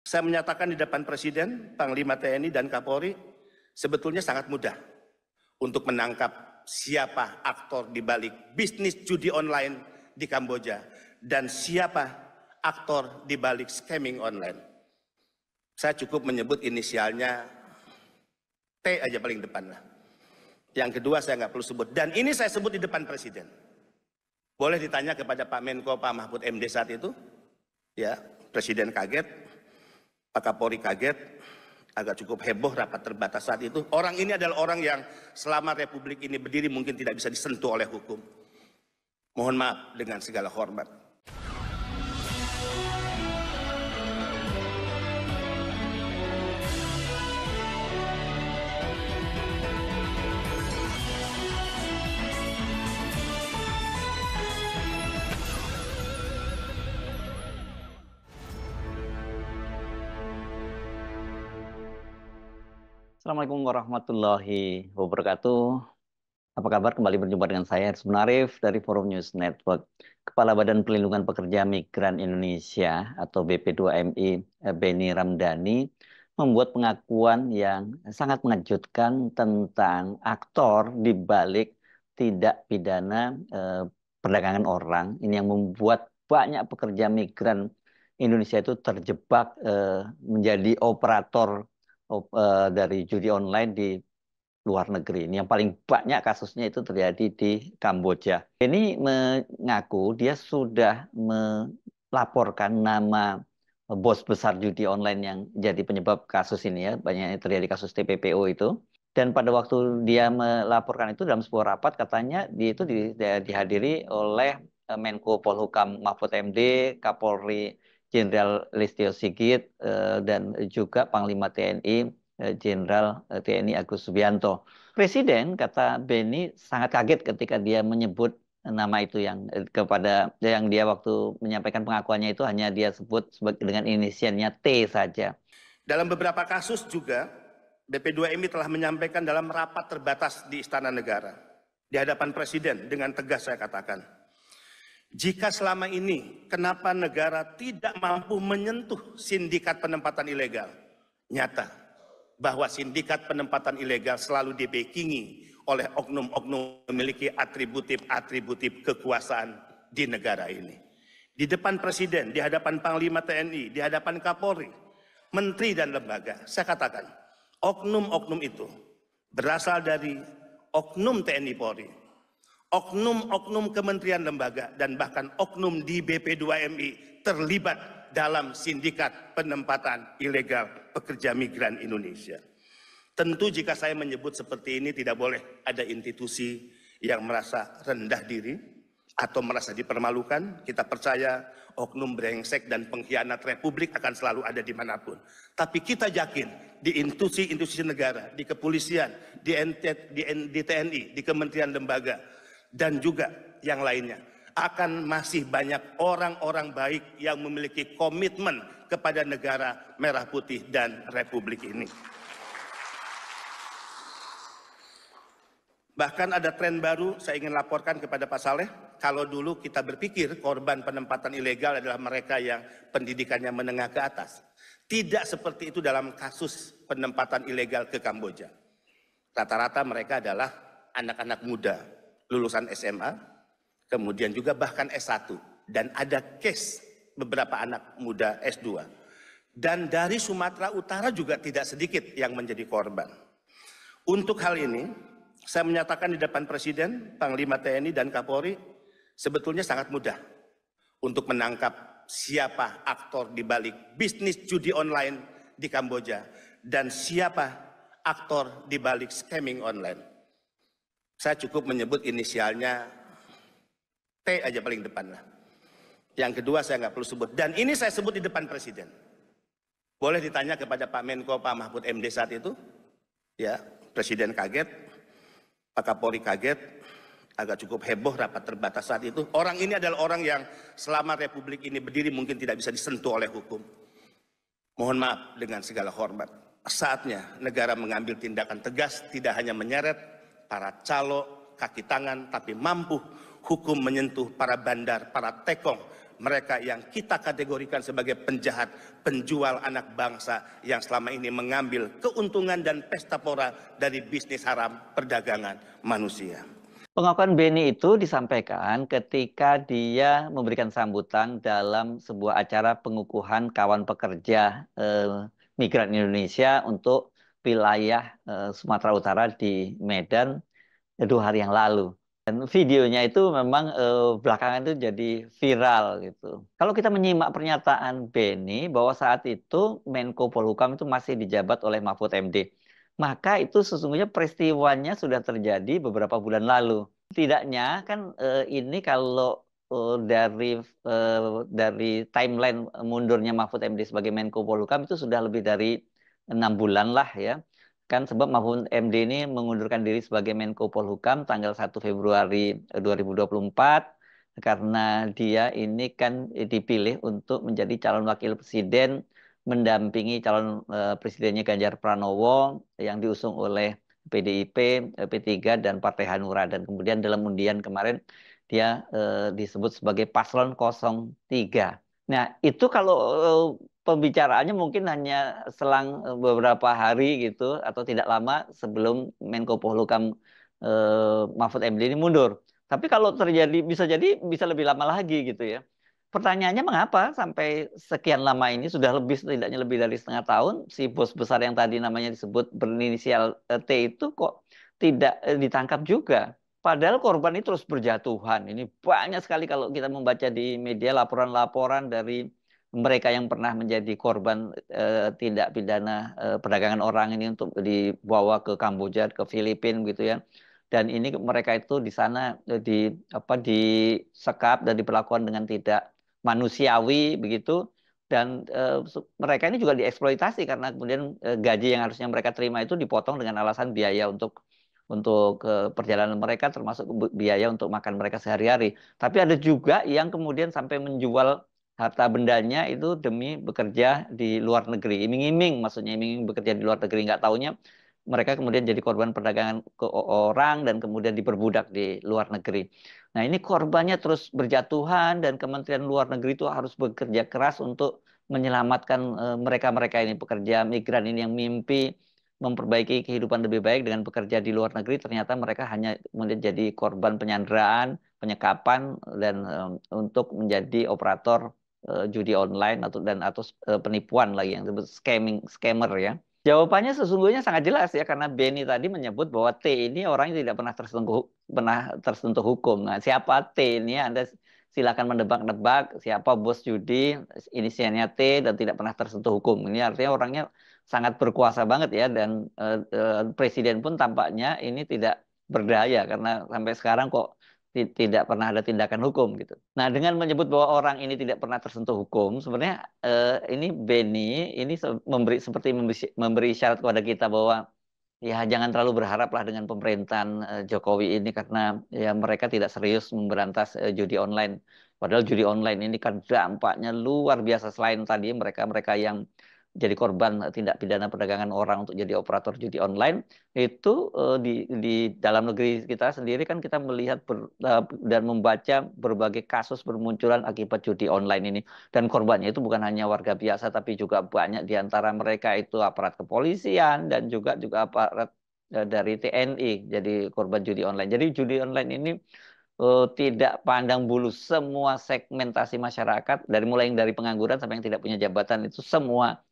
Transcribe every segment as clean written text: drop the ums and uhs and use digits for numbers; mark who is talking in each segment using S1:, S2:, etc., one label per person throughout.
S1: Saya menyatakan di depan Presiden, Panglima TNI, dan Kapolri, sebetulnya sangat mudah untuk menangkap siapa aktor di balik bisnis judi online di Kamboja dan siapa aktor di balik scamming online. Saya cukup menyebut inisialnya T aja paling depan lah. Yang kedua saya nggak perlu sebut. Dan ini saya sebut di depan Presiden. Boleh ditanya kepada Pak Menko, Pak Mahfud MD saat itu. Ya, Presiden kaget, Pak Kapolri kaget, agak cukup heboh rapat terbatas saat itu. Orang ini adalah orang yang selama Republik ini berdiri mungkin tidak bisa disentuh oleh hukum. Mohon maaf dengan segala hormat.
S2: Assalamualaikum warahmatullahi wabarakatuh. Apa kabar? Kembali berjumpa dengan saya, Aris Munarif dari Forum News Network. Kepala Badan Pelindungan Pekerja Migran Indonesia atau BP2MI, Benny Ramdhani, membuat pengakuan yang sangat mengejutkan tentang aktor di balik tindak pidana perdagangan orang. Ini yang membuat banyak pekerja migran Indonesia itu terjebak menjadi operator dari judi online di luar negeri. Ini yang paling banyak kasusnya itu terjadi di Kamboja. Ini mengaku dia sudah melaporkan nama bos besar judi online yang jadi penyebab kasus ini ya, banyaknya terjadi kasus TPPO itu. Dan pada waktu dia melaporkan itu dalam sebuah rapat katanya dia itu dihadiri oleh Menko Polhukam Mahfud MD, Kapolri Jenderal Listio Sigit, dan juga Panglima TNI Jenderal TNI Agus Subianto. Presiden, kata Benny, sangat kaget ketika dia menyebut nama itu yang dia waktu menyampaikan pengakuannya itu hanya dia sebut dengan inisialnya T saja.
S1: Dalam beberapa kasus juga BP2MI telah menyampaikan dalam rapat terbatas di Istana Negara di hadapan Presiden dengan tegas saya katakan, jika selama ini kenapa negara tidak mampu menyentuh sindikat penempatan ilegal, nyata bahwa sindikat penempatan ilegal selalu dibackingi oleh oknum-oknum memiliki atributif kekuasaan di negara ini. Di depan Presiden, di hadapan Panglima TNI, di hadapan Kapolri, Menteri dan lembaga, saya katakan, oknum-oknum itu berasal dari oknum TNI Polri, oknum-oknum kementerian lembaga, dan bahkan oknum di BP2MI terlibat dalam sindikat penempatan ilegal pekerja migran Indonesia. Tentu jika saya menyebut seperti ini tidak boleh ada institusi yang merasa rendah diri atau merasa dipermalukan. Kita percaya oknum brengsek dan pengkhianat Republik akan selalu ada dimanapun. Tapi kita yakin di institusi negara, di kepolisian, di TNI, di kementerian lembaga, dan juga yang lainnya, akan masih banyak orang-orang baik yang memiliki komitmen kepada negara merah putih dan Republik ini. Bahkan ada tren baru saya ingin laporkan kepada Pak Saleh. Kalau dulu kita berpikir korban penempatan ilegal adalah mereka yang pendidikannya menengah ke atas. Tidak seperti itu dalam kasus penempatan ilegal ke Kamboja. Rata-rata mereka adalah anak-anak muda, lulusan SMA, kemudian juga bahkan S1. Dan ada case beberapa anak muda S2. Dan dari Sumatera Utara juga tidak sedikit yang menjadi korban. Untuk hal ini, saya menyatakan di depan Presiden, Panglima TNI, dan Kapolri, sebetulnya sangat mudah untuk menangkap siapa aktor di balik bisnis judi online di Kamboja dan siapa aktor di balik scamming online. Saya cukup menyebut inisialnya T aja paling depan lah. Yang kedua saya nggak perlu sebut. Dan ini saya sebut di depan Presiden. Boleh ditanya kepada Pak Menko, Pak Mahfud MD saat itu. Ya, Presiden kaget, Pak Kapolri kaget, agak cukup heboh rapat terbatas saat itu. Orang ini adalah orang yang selama Republik ini berdiri mungkin tidak bisa disentuh oleh hukum. Mohon maaf dengan segala hormat. Saatnya negara mengambil tindakan tegas, tidak hanya menyeret para calo, kaki tangan, tapi mampu hukum menyentuh para bandar, para tekong, mereka yang kita kategorikan sebagai penjahat, penjual anak bangsa yang selama ini mengambil keuntungan dan pesta pora dari bisnis haram perdagangan manusia.
S2: Pengakuan Beni itu disampaikan ketika dia memberikan sambutan dalam sebuah acara pengukuhan kawan pekerja migran Indonesia untuk wilayah Sumatera Utara di Medan 2 hari yang lalu. Dan videonya itu memang belakangan itu jadi viral gitu. Kalau kita menyimak pernyataan Beni bahwa saat itu Menko Polhukam itu masih dijabat oleh Mahfud MD, maka itu sesungguhnya peristiwanya sudah terjadi beberapa bulan lalu. Tidaknya kan ini kalau dari timeline mundurnya Mahfud MD sebagai Menko Polhukam itu sudah lebih dari 6 bulan lah ya. Kan sebab Mahfud MD ini mengundurkan diri sebagai Menko Polhukam tanggal 1 Februari 2024 karena dia ini kan dipilih untuk menjadi calon wakil presiden mendampingi calon presidennya Ganjar Pranowo yang diusung oleh PDIP, P3 dan Partai Hanura, dan kemudian dalam undian kemarin dia disebut sebagai paslon 03. Nah, itu kalau pembicaraannya mungkin hanya selang beberapa hari gitu atau tidak lama sebelum Menko Polhukam Mahfud MD ini mundur. Tapi kalau terjadi bisa lebih lama lagi gitu ya. Pertanyaannya mengapa sampai sekian lama ini sudah setidaknya lebih dari setengah tahun si bos besar yang tadi namanya disebut berinisial T itu kok tidak ditangkap juga. Padahal korban ini terus berjatuhan. Ini banyak sekali kalau kita membaca di media laporan-laporan dari mereka yang pernah menjadi korban tindak pidana perdagangan orang ini untuk dibawa ke Kamboja, ke Filipina gitu ya. Dan ini mereka itu di sana disekap dan diperlakukan dengan tidak manusiawi begitu. Dan mereka ini juga dieksploitasi karena kemudian gaji yang harusnya mereka terima itu dipotong dengan alasan biaya untuk perjalanan mereka, termasuk biaya untuk makan mereka sehari-hari. Tapi ada juga yang kemudian sampai menjual harta bendanya itu demi bekerja di luar negeri. Iming-iming, maksudnya iming-iming bekerja di luar negeri. Nggak taunya mereka kemudian jadi korban perdagangan ke orang dan kemudian diperbudak di luar negeri. Nah, ini korbannya terus berjatuhan dan Kementerian Luar Negeri itu harus bekerja keras untuk menyelamatkan mereka-mereka ini, pekerja migran ini yang mimpi memperbaiki kehidupan lebih baik dengan bekerja di luar negeri. Ternyata mereka hanya kemudian jadi korban penyanderaan, penyekapan, dan untuk menjadi operator judi online atau penipuan lagi yang disebut scammer ya. Jawabannya sesungguhnya sangat jelas ya, karena Beni tadi menyebut bahwa T ini orang yang tidak pernah tersentuh hukum. Nah, siapa T ini? Anda silakan menebak-nebak siapa bos judi inisialnya T dan tidak pernah tersentuh hukum. Ini artinya orangnya sangat berkuasa banget ya, dan presiden pun tampaknya ini tidak berdaya karena sampai sekarang kok tidak pernah ada tindakan hukum gitu. Nah, dengan menyebut bahwa orang ini tidak pernah tersentuh hukum, sebenarnya ini Beni ini memberi isyarat kepada kita bahwa ya jangan terlalu berharaplah dengan pemerintahan Jokowi ini karena ya mereka tidak serius memberantas judi online. Padahal judi online ini kan dampaknya luar biasa. Selain tadi mereka yang jadi korban tindak pidana perdagangan orang untuk jadi operator judi online, itu di dalam negeri kita sendiri kan kita melihat dan membaca berbagai kasus bermunculan akibat judi online ini. Dan korbannya itu bukan hanya warga biasa, tapi juga banyak di antara mereka itu aparat kepolisian dan juga aparat dari TNI jadi korban judi online. Jadi judi online ini tidak pandang bulu, semua segmentasi masyarakat dari pengangguran sampai yang tidak punya jabatan itu semua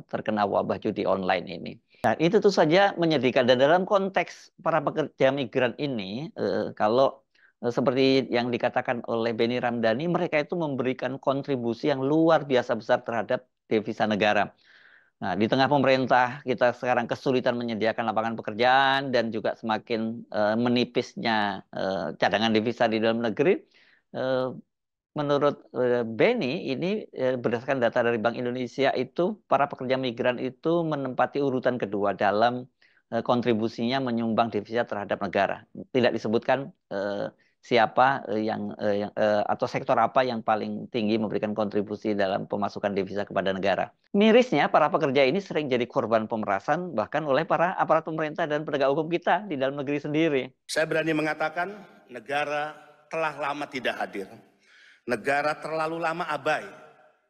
S2: terkena wabah judi online ini. Nah, itu tentu saja menyedihkan. Dan dalam konteks para pekerja migran ini, kalau seperti yang dikatakan oleh Beni Ramdhani, mereka itu memberikan kontribusi yang luar biasa besar terhadap devisa negara. Nah, di tengah pemerintah kita sekarang kesulitan menyediakan lapangan pekerjaan dan juga semakin menipisnya cadangan devisa di dalam negeri, menurut Beni ini berdasarkan data dari Bank Indonesia itu para pekerja migran itu menempati urutan kedua dalam kontribusinya menyumbang devisa terhadap negara. Tidak disebutkan siapa atau sektor apa yang paling tinggi memberikan kontribusi dalam pemasukan devisa kepada negara. Mirisnya para pekerja ini sering jadi korban pemerasan bahkan oleh para aparat pemerintah dan penegak hukum kita di dalam negeri sendiri.
S1: Saya berani mengatakan negara telah lama tidak hadir. Negara terlalu lama abai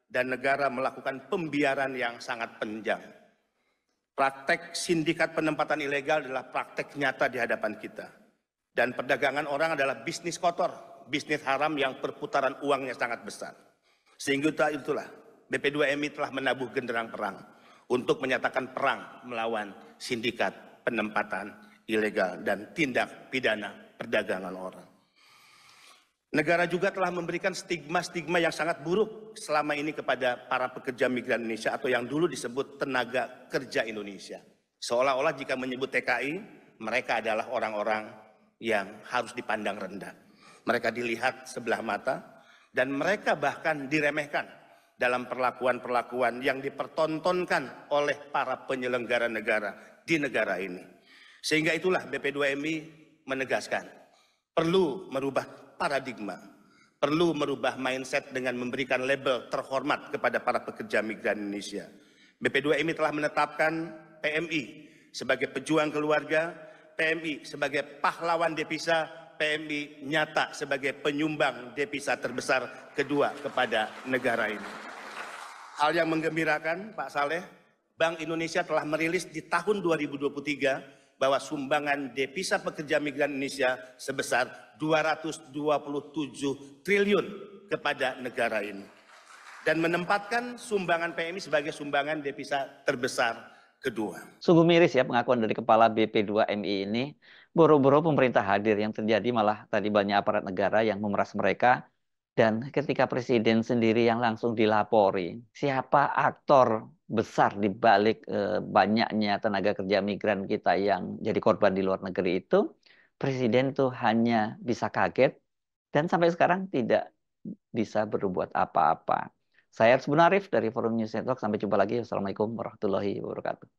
S1: dan negara melakukan pembiaran yang sangat panjang. Praktek sindikat penempatan ilegal adalah praktek nyata di hadapan kita. Dan perdagangan orang adalah bisnis kotor, bisnis haram yang perputaran uangnya sangat besar. Sehingga itulah BP2MI telah menabuh genderang perang untuk menyatakan perang melawan sindikat penempatan ilegal dan tindak pidana perdagangan orang. Negara juga telah memberikan stigma-stigma yang sangat buruk selama ini kepada para pekerja migran Indonesia atau yang dulu disebut tenaga kerja Indonesia. Seolah-olah jika menyebut TKI, mereka adalah orang-orang yang harus dipandang rendah. Mereka dilihat sebelah mata dan mereka bahkan diremehkan dalam perlakuan-perlakuan yang dipertontonkan oleh para penyelenggara negara di negara ini. Sehingga itulah BP2MI menegaskan perlu merubah paradigma, perlu merubah mindset dengan memberikan label terhormat kepada para pekerja migran Indonesia. BP2MI telah menetapkan PMI sebagai pejuang keluarga, PMI sebagai pahlawan devisa, PMI nyata sebagai penyumbang devisa terbesar kedua kepada negara ini. Hal yang menggembirakan, Pak Saleh, Bank Indonesia telah merilis di tahun 2023 bahwa sumbangan devisa pekerja migran Indonesia sebesar 227 triliun kepada negara ini. Dan menempatkan sumbangan PMI sebagai sumbangan devisa terbesar kedua.
S2: Sungguh miris ya pengakuan dari Kepala BP2MI ini. Boro-boro pemerintah hadir, yang terjadi malah tadi banyak aparat negara yang memeras mereka. Dan ketika presiden sendiri yang langsung dilapori, siapa aktor besar di balik banyaknya tenaga kerja migran kita yang jadi korban di luar negeri itu, presiden tuh hanya bisa kaget dan sampai sekarang tidak bisa berbuat apa-apa. Saya Arif dari Forum News Network. Sampai jumpa lagi. Wassalamualaikum warahmatullahi wabarakatuh.